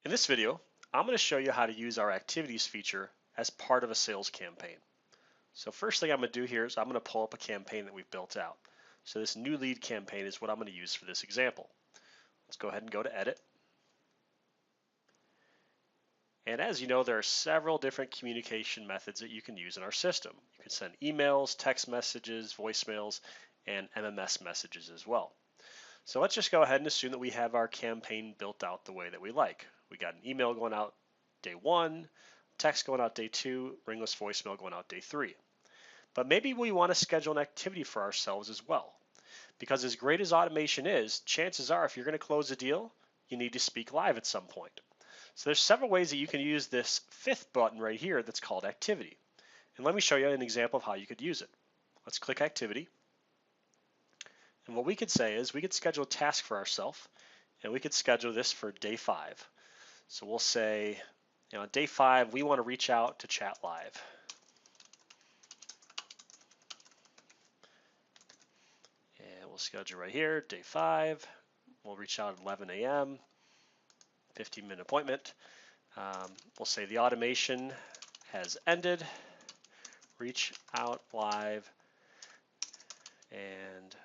In this video, I'm going to show you how to use our activities feature as part of a sales campaign. So first thing I'm going to do here is I'm going to pull up a campaign that we've built out. So this new lead campaign is what I'm going to use for this example. Let's go ahead and go to edit. And as you know, there are several different communication methods that you can use in our system. You can send emails, text messages, voicemails, and MMS messages as well. So let's just go ahead and assume that we have our campaign built out the way that we like. We got an email going out day 1, text going out day 2, ringless voicemail going out day 3. But maybe we want to schedule an activity for ourselves as well. Because as great as automation is, chances are if you're going to close a deal, you need to speak live at some point. So there's several ways that you can use this 5th button right here that's called activity. And let me show you an example of how you could use it. Let's click activity. And what we could say is we could schedule a task for ourselves, and we could schedule this for day 5. So we'll say, on day 5, we want to reach out to chat live. And we'll schedule right here, day 5. We'll reach out at 11 a.m., 15-minute appointment. We'll say the automation has ended. Reach out live and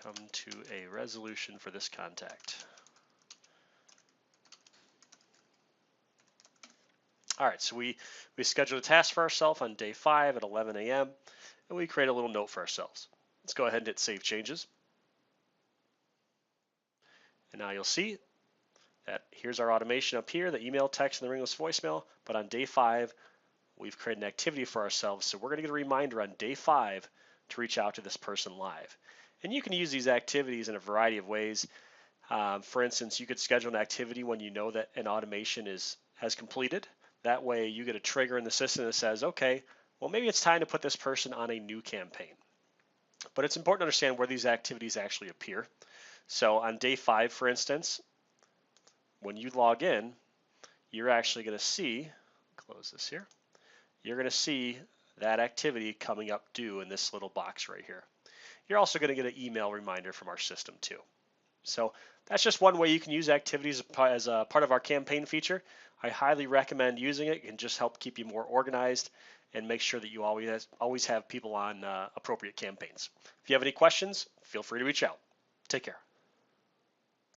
come to a resolution for this contact. All right, so we scheduled a task for ourselves on day 5 at 11 a.m. and we create a little note for ourselves. Let's go ahead and hit Save Changes. And now you'll see that here's our automation up here, the email, text, and the ringless voicemail. But on day 5, we've created an activity for ourselves. So we're going to get a reminder on day 5 to reach out to this person live. And you can use these activities in a variety of ways. For instance, you could schedule an activity when you know that an automation has completed. That way you get a trigger in the system that says, okay, well maybe it's time to put this person on a new campaign. But it's important to understand where these activities actually appear. So on day 5, for instance, when you log in, you're actually going to see, close this here, you're going to see that activity coming up due in this little box right here. You're also going to get an email reminder from our system too. So that's just one way you can use activities as a part of our campaign feature. I highly recommend using it. It can just help keep you more organized and make sure that you always have people on appropriate campaigns. If you have any questions, feel free to reach out. Take care.